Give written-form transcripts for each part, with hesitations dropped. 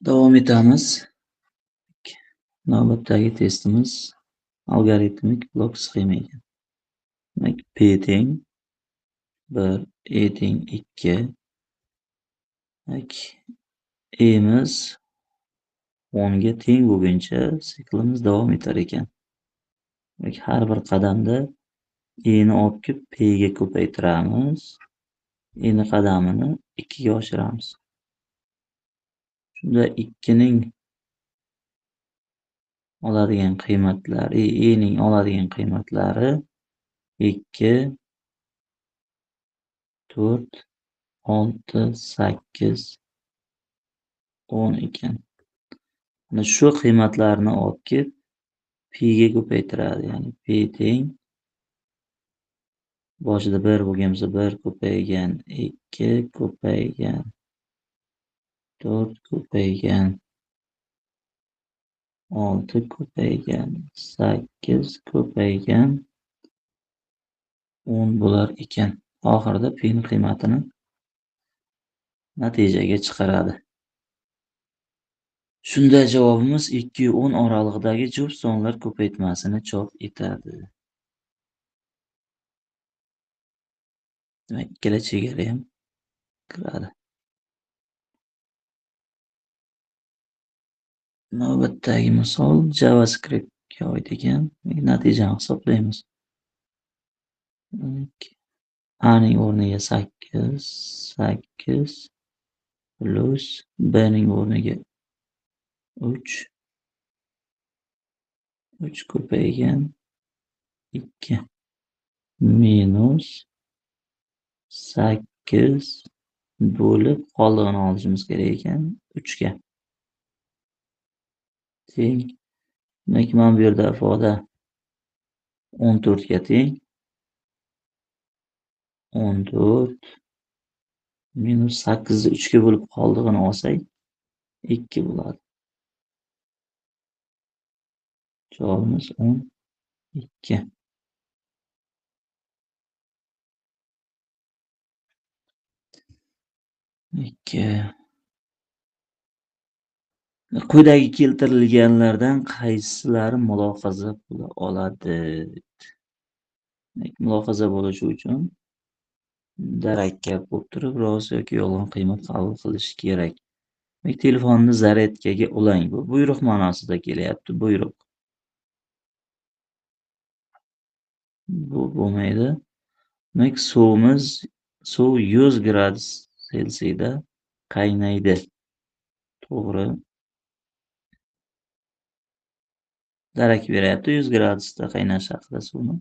Davom etamiz. Navbatdagi testimiz algoritmik blok sxema ekan. Demak, P teng 1, E teng 2. Demak, E'miz 10 ga teng bo'lguncha siklimiz davom etar ekan. Demak, har bir qadamda E'ni olib kelib P ga ko'paytiramiz. E'ni qadamini 2 ga oshiramiz. Shunda 2 ning oladigan qiymatlari, E'ning oladigan qiymatlari 2, 4, 6, 8, 10 ekan. Mana shu qiymatlarni olib kelib P ga ko'paytiradi. Ya'ni P teng boshida 1 bo'lgan bo'lsa 1 ko'paygan 2 ko'paygan 4 ko'paygan 6 ko'paygan 8 ko'paygan 10 bo'lar ekan. Oxirida P ning qiymatini natijaga chiqaradi. Shunda javobimiz 2 va 10 oralig'idagi juft sonlar ko'paytmasini chop etadi. Demak, ikkala chegara ham kiradi. Navbatdagi misol JavaScriptga oid ekan. Natijani hisoblaymiz. A ning o'rniga 8, 8 plus B ning o'rniga 3, 3 ko'paygan 2 minus 8 bo'lib qoldig'ini olishimiz kerak ekan 3 ga. Teng. Demak, mana bu yerda ifoda 14 ga teng. 14 minus 8 ni 3 ga bo'lib qoldig'ini olsak 2 bo'ladi. Javobimiz 12. Quyidagi keltirilganlardan qaysilari mulohaza bo'la oladi? Mulohaza bo'lishi uchun murakkab bo'lib turib rost yoki yolg'on qiymat qabul qilish kerak. Telefonni zaryadkaga ulang. Bu buyruq ma'nosida kelyapti. Buyruq. Bu bo'lmaydi. Demak, suv 100 gradus Selsiyda qaynaydi. To'g'ri. Darak beryapti 100 gradusda qaynash haqida suvni.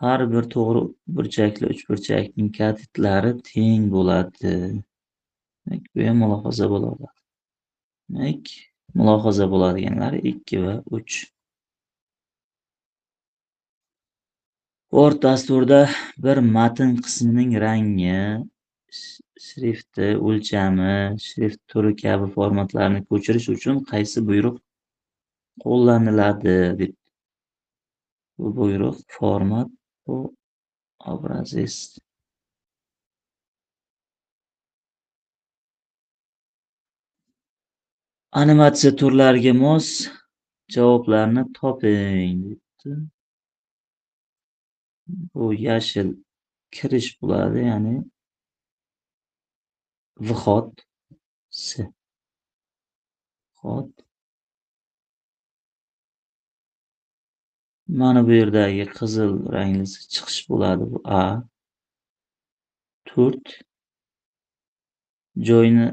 Har bir to'g'ri burchakli uchburchakning katetlari teng bo'ladi. Demak, bu ham mulohaza bo'ladi. Demak, mulohaza bo'ladiganlari 2 va 3. Word dasturida bir matn qismining rangi, shrifti, o'lchami, shrift turi kabi formatlarni ko'chirish uchun qaysi buyruq qo'llaniladi deb. Bu buyruq format bu obrazes. Animatsiya turlariga mos javoblarni toping debdi. Bu yashil kirish bo'ladi, ya'ni vxod S. Vxod. Mana bu yerdagi qizil ranglisi chiqish bo'ladi, bu A. To'rt joyni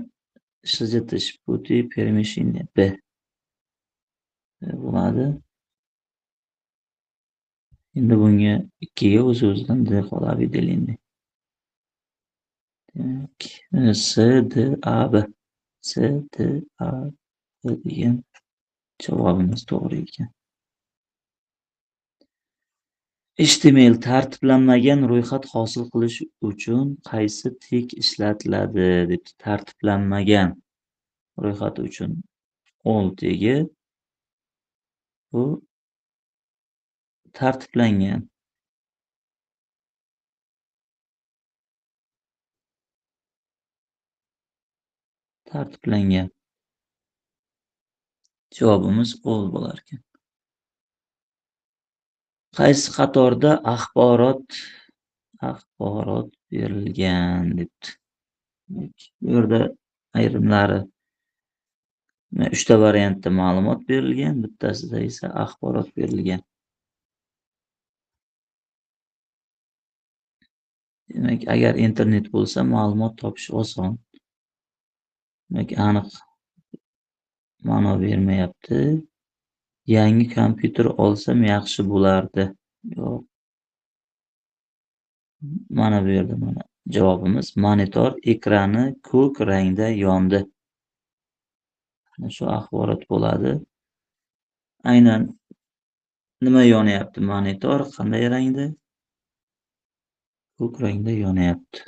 shijitish, pути перемещения B bo'ladi. Endi bunga 2 ga o'z-o'zidan D qoladi delindi. Demak, S D A B. S D A B degan javobimiz to'g'ri ekan. HTML tartiblanmagan ro'yxat hosil qilish uchun qaysi tik ishlatiladi deb. Tartiblanmagan ro'yxat uchun all tegi bu tartiblangan. Tartiblangan. Javobimiz qo'l bo'larkan. Qaysi qatorda axborot berilgan debdi. Bu yerda ayrimlari 3 ta variantda ma'lumot berilgan, bittasida esa axborot berilgan. Demak, agar internet bo'lsa, ma'lumot topish oson. Demak, aniq ma'no bermayapti. Yangi kompyuter olsam yaxshi bo'lardi. Yo'q. Mana bu yerda mana javobimiz monitor ekrani ko'k rangda yondi. Shu axborot bo'ladi. Aynan nima yonyapti? Monitor qanday rangda? Ko'k rangda yonyapti.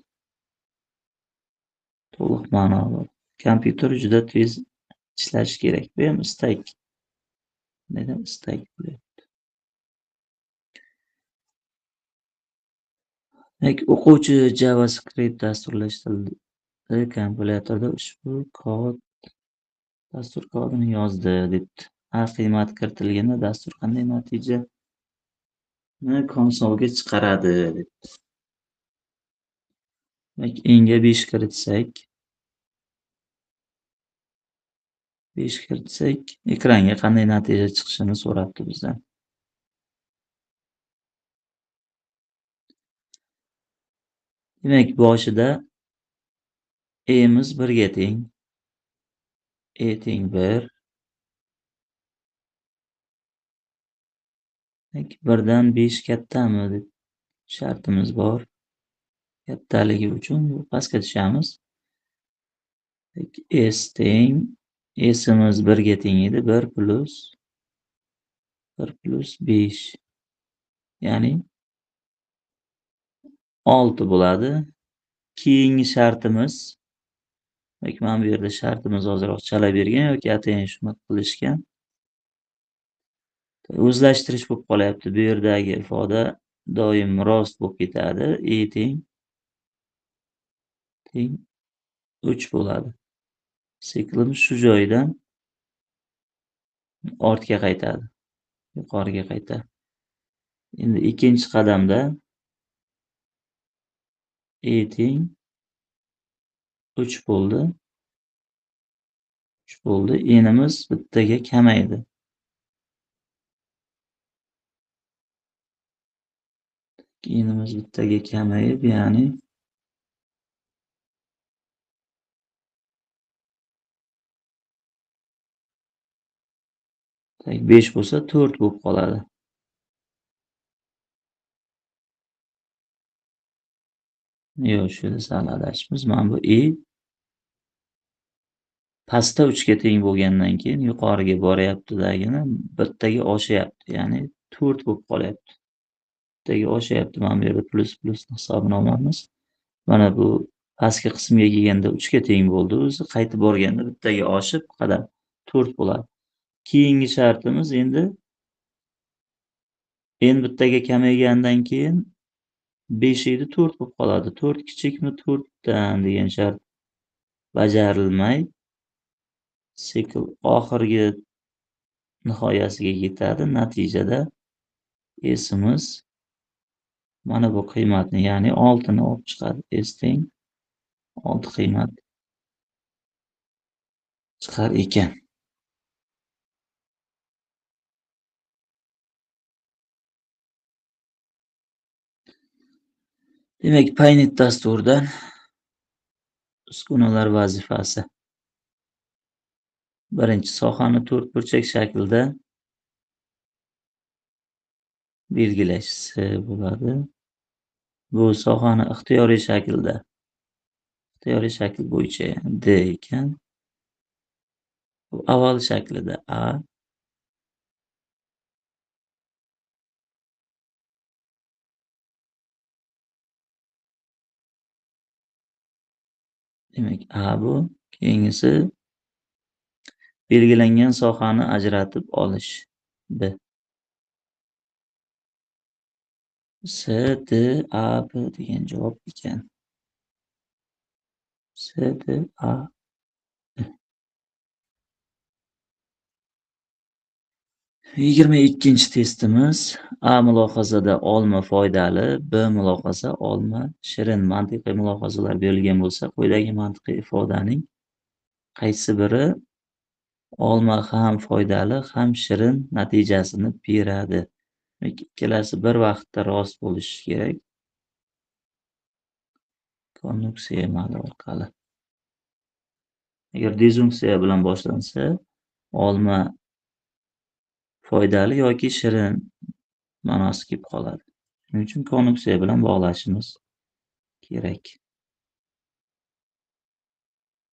To'liq ma'no bor. Kompyuter juda tez ishlashi kerak. Bu ham istak. Neden istak bo'lyapti? Demak, o'quvchi JavaScript dasturlashtirildi kompilyatorda ushbu dastur kodini yozdi debdi. A qiymati kiritilganda dastur qanday natijani konsolga chiqaradi debdi. Demak, enga 5 kiritsak ekranga qanday natija chiqishini so'rabdi bizdan. Demak, boshida miz 1 ga teng. Teng 1. Demak, 1 dan 5 kattami deb shartimiz bor. Kattaligi uchun pastga tushamiz. S teng s'imiz 1 ga teng edi. 1 plus 5. Ya'ni 6 bo'ladi. Keyingi shartimiz, demak, mana bu yerda shartimiz ozroq chala bergan yoki atayin shuni qilishgan. O'zlashtirish bo'lib qolyapti. Bu yerdagi ifoda doim rost bo'lib ketadi. Teng 3 bo'ladi. Siklimiz shu joyidan ortga qaytadi. Yuqoriga qaytadi. Endi ikkinchi qadamda teng 3 bo'ldi. N'imiz bittaga kamaydi. N'imiz bittaga kamayib, ya'ni Demak, 5 bo'lsa 4 bo'lib qoladi. Yo'q, shu yerda sal adashibmiz. Mana bu pastda 3 ga teng bo'lgandan keyin yuqoriga boryapti-dagina bittaga oshyapti, ya'ni 4 bo'lib qolyapti. Bittaga oshyapti. Mana bu yerda plus hisobini olamiz. Mana bu pastki qismga kelganda 3 ga teng bo'ldi o'zi, qaytib borganda bittaga oshib, qadam 4 bo'ladi. Keyingi shartimiz endi n bittaga kamaygandan keyin 5 edi 4 bo'lib qoladi. 4 kichikmi 4 dan degan shart bajarilmay sikl oxirgi nihoyasiga yetadi. Natijada s'imiz mana bu qiymatni, ya'ni 6 ni olib chiqadi. S teng 6 qiymat chiqar ekan. Demak, Paynet dasturidan uskunalar vazifasi. Birinchi sohani to'rtburchak shaklda belgilash bo'ladi. Bu sohani ixtiyoriy shakl bo'yicha D ekan. Bu avval shaklida A. Demak, A bu. Keyingisi belgilangan sohani ajratib olish B. S, D, A, B degan javob ekan. S, D, A, B. 22-chi testimiz. A mulohazada olma foydali, B mulohaza olma shirin mantiqiy mulohazalar berilgan bo'lsa, quyidagi mantiqiy ifodaning qaysi biri olma ham foydali, ham shirin natijasini beradi? Ikkalasi bir vaqtda rost bo'lishi kerak. Konjunksiya amali orqali. Agar disjunksiya bilan boshlansa, olma foydali yoki shirin ma'nosi kelib qoladi. Shuning uchun konjunksiya bilan bog'lashimiz kerak.